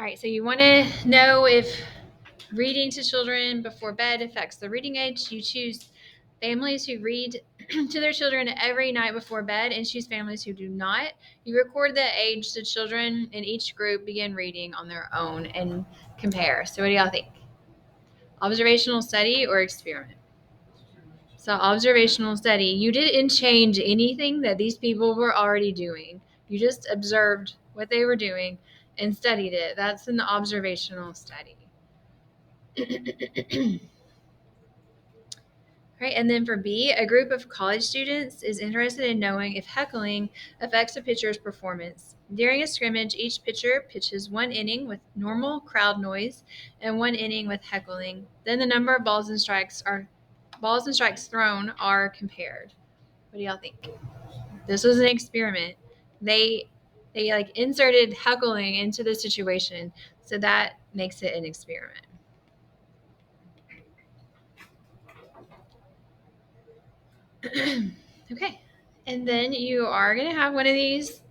right, so you want to know if reading to children before bed affects the reading age. You choose families who read to their children every night before bed and choose families who do not. You record the age the children in each group begin reading on their own and compare. So what do y'all think? Observational study or experiment? So observational study, you didn't change anything that these people were already doing. You just observed what they were doing and studied it. That's an observational study. Right, and then for B, a group of college students is interested in knowing if heckling affects a pitcher's performance. During a scrimmage, each pitcher pitches one inning with normal crowd noise and one inning with heckling. Then the number of balls and strikes thrown are compared. What do y'all think? This was an experiment. They like inserted heckling into the situation, so that makes it an experiment. Okay, and then you are going to have one of these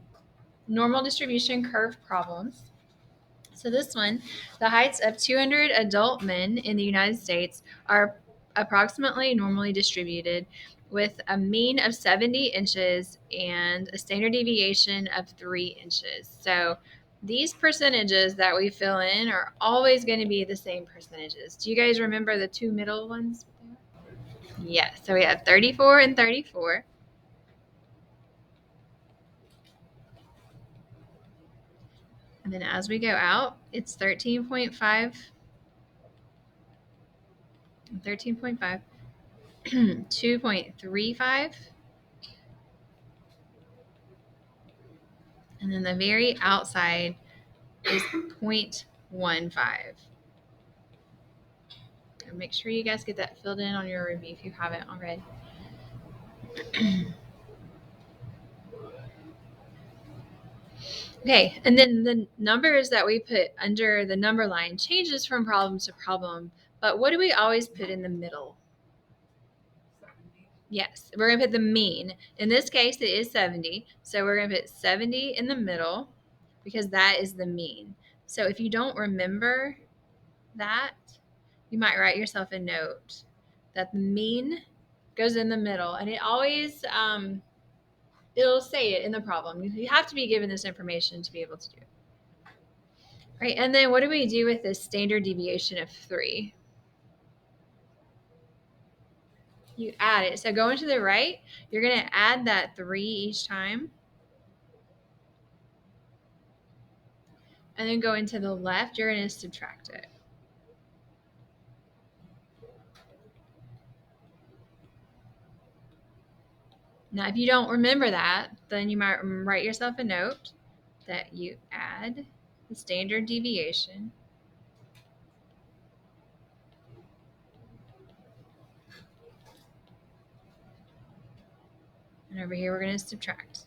normal distribution curve problems. So this one, the heights of 200 adult men in the United States are approximately normally distributed with a mean of 70 inches and a standard deviation of 3 inches. So these percentages that we fill in are always going to be the same percentages. Do you guys remember the two middle ones? Yes. So we have 34 and 34. And then as we go out, it's 13.5, 13.5, 2.35, and then the very outside is 0.15. And make sure you guys get that filled in on your review if you haven't already. Okay, and then the numbers that we put under the number line changes from problem to problem, but what do we always put in the middle? Yes, we're going to put the mean. In this case, it is 70. So we're going to put 70 in the middle because that is the mean. So if you don't remember that, you might write yourself a note that the mean goes in the middle. And it always, it'll say it in the problem. You have to be given this information to be able to do it. Right, and then what do we do with this standard deviation of 3? You add it. So going to the right, you're going to add that 3 each time. And then going to the left, you're going to subtract it. Now, if you don't remember that, then you might write yourself a note that you add the standard deviation. And over here, we're going to subtract.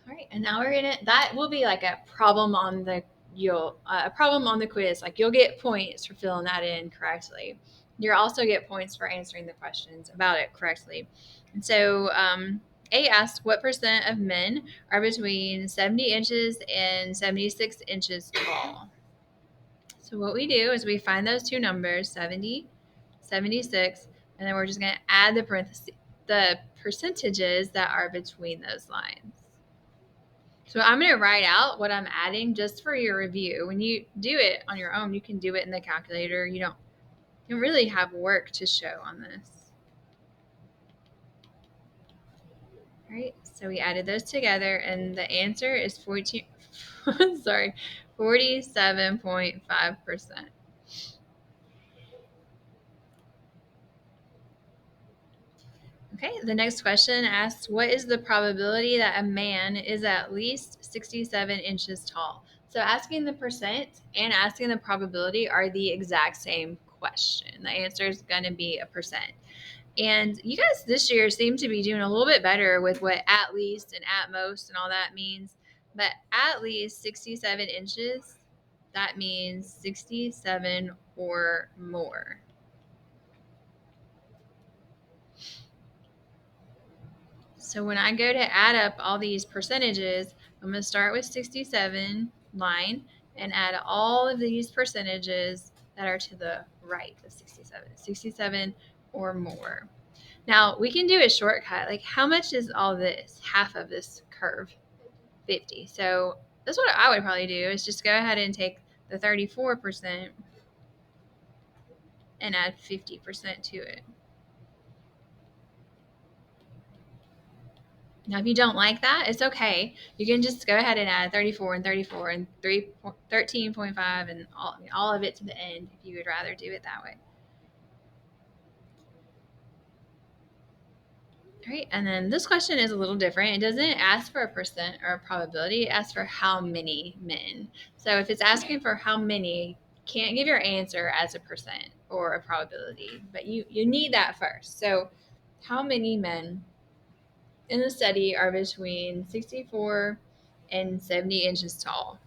All right, and now that will be like a problem on the quiz. Like you'll get points for filling that in correctly. You'll also get points for answering the questions about it correctly. And so A asked, what percent of men are between 70 inches and 76 inches tall? So what we do is we find those two numbers, 70, 76, and then we're just going to add the percentages that are between those lines. So I'm going to write out what I'm adding just for your review. When you do it on your own, you can do it in the calculator. You don't really have work to show on this. All right, so we added those together, and the answer is 47.5%. Okay, the next question asks, what is the probability that a man is at least 67 inches tall? So asking the percent and asking the probability are the exact same question. The answer is going to be a percent. And you guys this year seem to be doing a little bit better with what at least and at most and all that means. But at least 67 inches that means 67 or more. So when I go to add up all these percentages, I'm going to start with 67 line and add all of these percentages that are to the right of 67. 67 or more. Now we can do a shortcut. Like, how much is all this? Half of this curve, 50. So that's what I would probably do, is just go ahead and take the 34% and add 50% to it. Now, if you don't like that, it's okay. You can just go ahead and add 34 and 34 and 13.5 and all of it to the end if you would rather do it that way. All right, and then this question is a little different. It doesn't ask for a percent or a probability. It asks for how many men. So if it's asking for how many, can't give your answer as a percent or a probability, but you need that first. So how many men in the study are between 64 and 70 inches tall?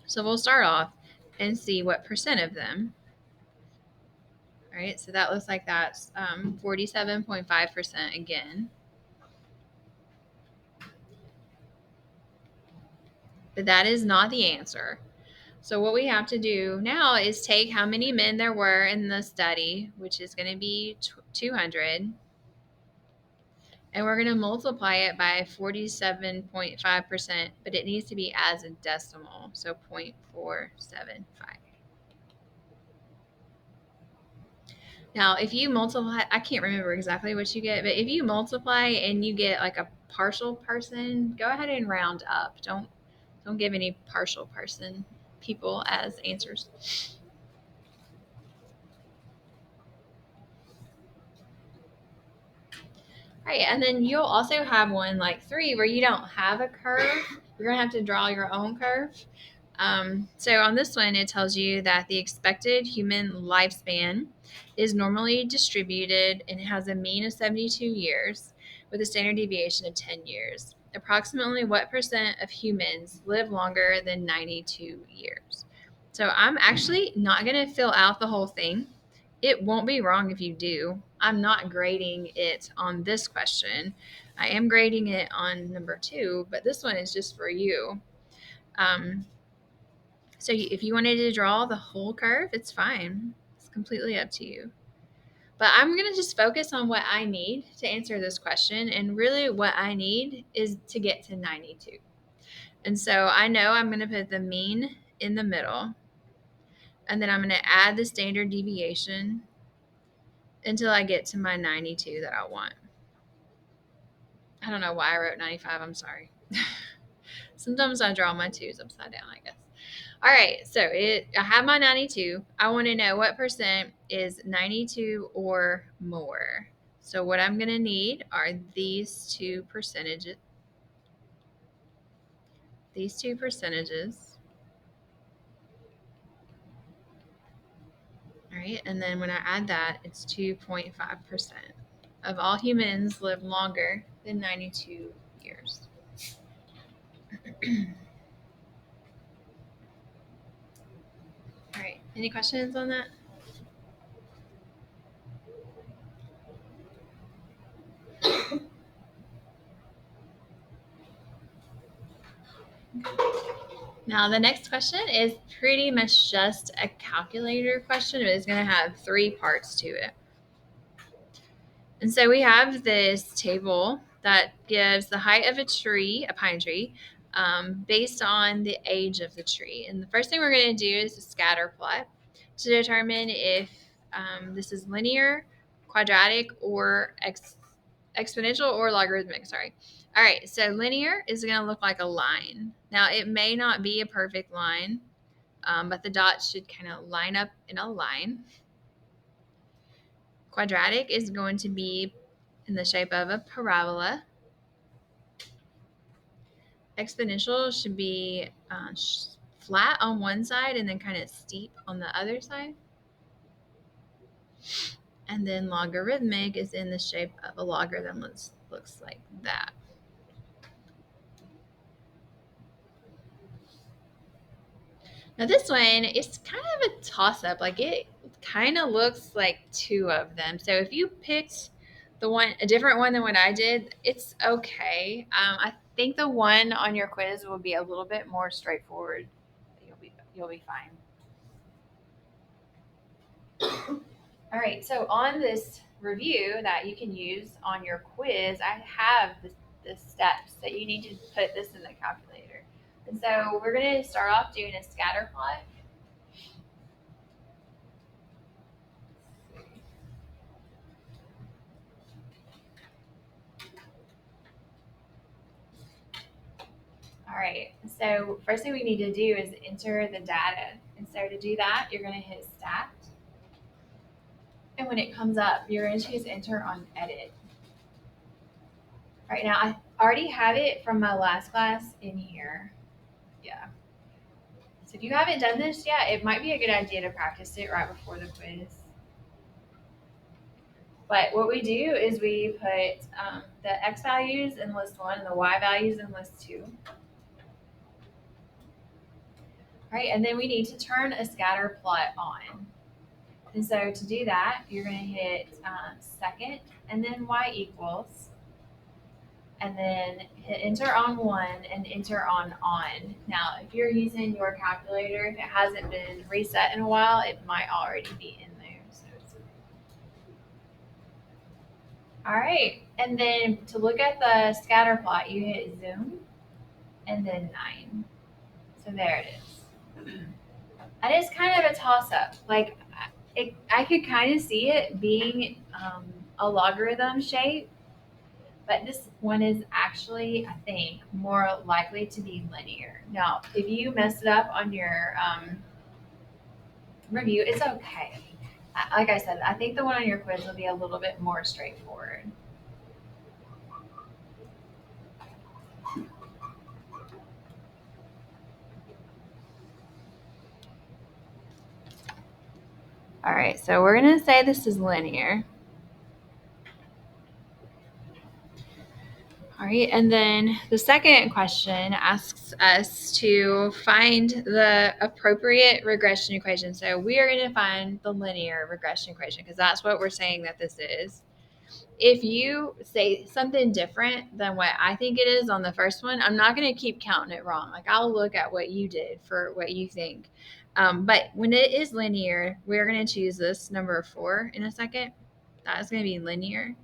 So we'll start off and see what percent of them. All right, so that looks like that's 47.5% again. But that is not the answer. So what we have to do now is take how many men there were in the study, which is going to be 200, and we're going to multiply it by 47.5%, but it needs to be as a decimal, so 0.475. Now, if you multiply, I can't remember exactly what you get, but if you multiply and you get like a partial person, go ahead and round up. Don't give any partial person people as answers. All right, and then you'll also have one like 3 where you don't have a curve. You're gonna have to draw your own curve. So on this one, it tells you that the expected human lifespan is normally distributed and has a mean of 72 years with a standard deviation of 10 years. Approximately what percent of humans live longer than 92 years? So I'm actually not going to fill out the whole thing. It won't be wrong if you do. I'm not grading it on this question. I am grading it on number 2, but this one is just for you. So if you wanted to draw the whole curve, it's fine. It's completely up to you. But I'm going to just focus on what I need to answer this question. And really what I need is to get to 92. And so I know I'm going to put the mean in the middle. And then I'm going to add the standard deviation until I get to my 92 that I want. I don't know why I wrote 95. I'm sorry. Sometimes I draw my 2's upside down, I guess. All right, so I have my 92. I want to know what percent is 92 or more. So what I'm going to need are these two percentages. These two percentages. All right, and then when I add that, it's 2.5% of all humans live longer than 92 years. All right, any questions on that? Now, the next question is pretty much just a calculator question, but it's going to have 3 parts to it. And so we have this table that gives the height of a tree, a pine tree, based on the age of the tree. And the first thing we're going to do is a scatter plot to determine if this is linear, quadratic, or exponential or logarithmic. Sorry. All right, so linear is going to look like a line. Now, it may not be a perfect line, but the dots should kind of line up in a line. Quadratic is going to be in the shape of a parabola. Exponential should be flat on one side and then kind of steep on the other side. And then logarithmic is in the shape of a logarithm, looks like that. Now this one, it's kind of a toss-up. Like it kind of looks like two of them. So if you picked a different one than what I did, it's okay. I think the one on your quiz will be a little bit more straightforward. You'll be fine. All right. So on this review that you can use on your quiz, I have the steps that you need to put this in the calculator. And so we're going to start off doing a scatter plot. All right, so first thing we need to do is enter the data. And so to do that, you're going to hit Stat. And when it comes up, you're going to choose Enter on Edit. Right now, I already have it from my last class in here. Yeah. So if you haven't done this yet, it might be a good idea to practice it right before the quiz. But what we do is we put the X values in list 1 and the Y values in list 2. Right, and then we need to turn a scatter plot on. And so to do that, you're going to hit second and then y equals, and then hit enter on 1 and enter on on. Now, if you're using your calculator, if it hasn't been reset in a while, it might already be in there. So all right, and then to look at the scatter plot, you hit zoom and then 9. So there it is. And it's kind of a toss-up. Like I could kind of see it being a logarithm shape, but this one is actually, I think, more likely to be linear. Now, if you mess it up on your review, it's okay. Like I said, I think the one on your quiz will be a little bit more straightforward. All right, so we're going to say this is linear. All right, and then the second question asks us to find the appropriate regression equation. So we are going to find the linear regression equation because that's what we're saying that this is. If you say something different than what I think it is on the first one, I'm not going to keep counting it wrong. Like I'll look at what you did for what you think. But when it is linear, we're going to choose this number 4 in a second. That's going to be linear.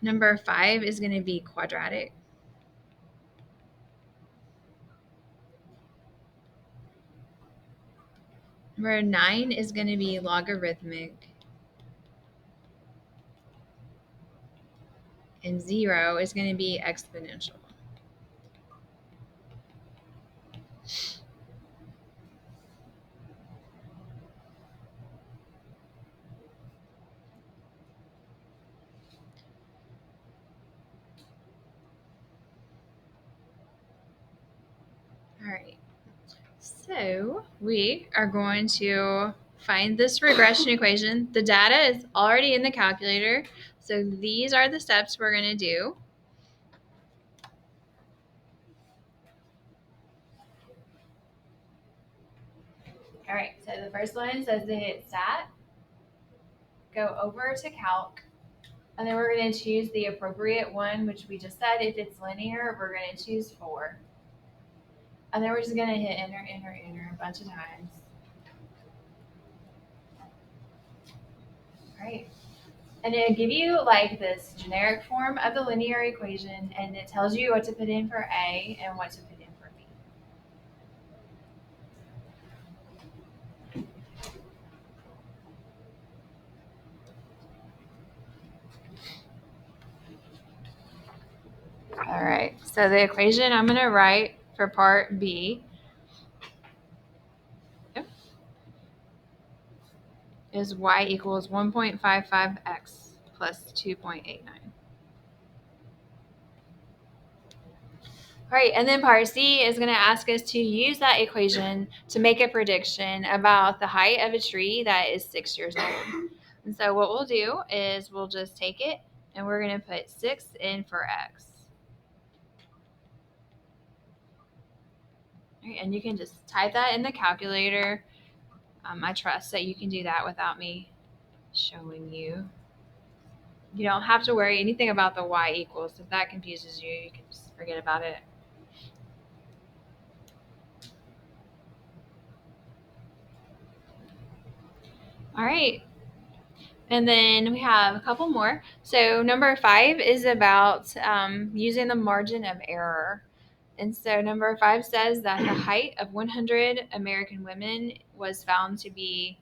Number 5 is going to be quadratic. Number 9 is going to be logarithmic. And 0 is going to be exponential. All right. So we are going to find this regression equation. The data is already in the calculator. So these are the steps we're going to do. All right, so the first one says to hit stat, go over to calc, and then we're going to choose the appropriate one, which we just said if it's linear, we're going to choose 4. And then we're just going to hit enter, enter, enter a bunch of times. All right. And it'll give you like this generic form of the linear equation, and it tells you what to put in for A and what to put in for B. All right, so the equation I'm going to write for part B is y equals 1.55x plus 2.89. All right, and then part C is going to ask us to use that equation to make a prediction about the height of a tree that is 6 years old. And so what we'll do is we'll just take it and we're going to put 6 in for x. Right, and you can just type that in the calculator. I trust that you can do that without me showing you. You don't have to worry anything about the y equals. If that confuses you, you can just forget about it. All right. And then we have a couple more. So number 5 is about using the margin of error. And so number 5 says that the height of 100 American women was found to be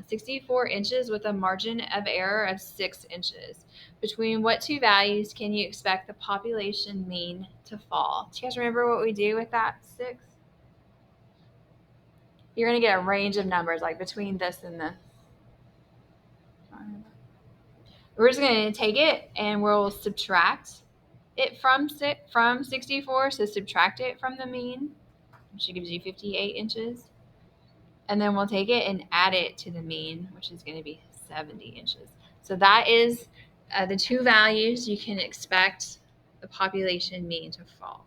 64 inches with a margin of error of 6 inches. Between what two values can you expect the population mean to fall? Do you guys remember what we do with that 6? You're going to get a range of numbers, like between this and this. We're just going to take it and we'll subtract it from 64. So subtract it from the mean, which gives you 58 inches. And then we'll take it and add it to the mean, which is going to be 70 inches. So that is the two values you can expect the population mean to fall.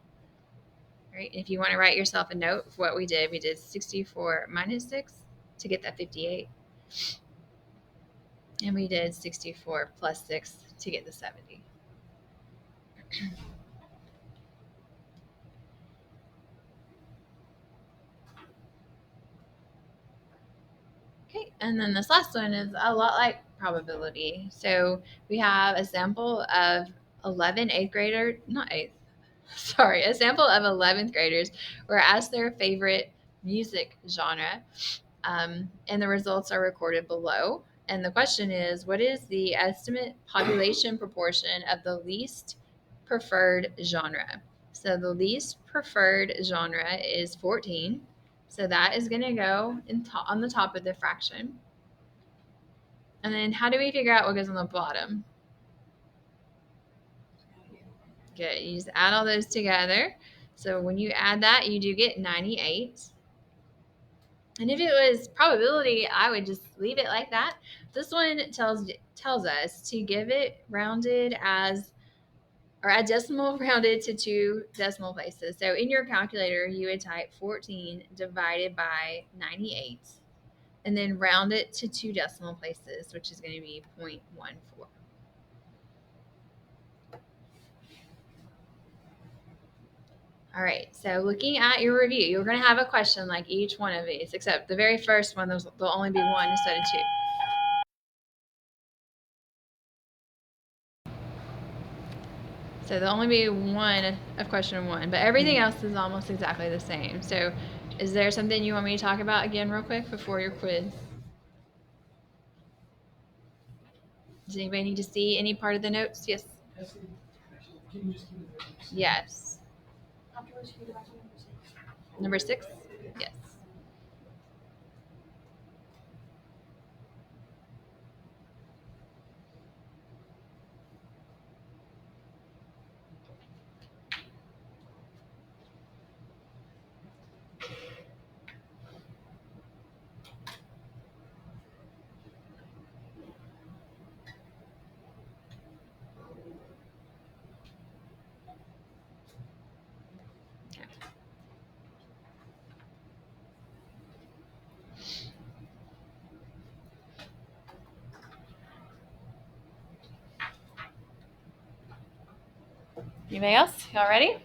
All right. And if you want to write yourself a note of what we did 64 minus 6 to get that 58. And we did 64 plus 6 to get the 70. Okay, and then this last one is a lot like probability. So we have a sample of 11 eighth grader, not eighth, sorry, a sample of 11th graders were asked their favorite music genre, and the results are recorded below. And the question is, what is the estimate population proportion of the least preferred genre? So the least preferred genre is 14. So that is going to go on the top of the fraction. And then how do we figure out what goes on the bottom? Good. You just add all those together. So when you add that, you do get 98. And if it was probability, I would just leave it like that. This one tells us to give it rounded as, or a decimal rounded to 2 decimal places. So in your calculator, you would type 14 divided by 98 and then round it to 2 decimal places, which is going to be 0.14. All right, so looking at your review, you're going to have a question like each one of these, except the very first one, there'll only be one instead of 2. So there'll only be one of question 1, but everything else is almost exactly the same. So is there something you want me to talk about again real quick before your quiz? Does anybody need to see any part of the notes? Yes. Yes. Number 6? Yes. Anybody else? Y'all ready?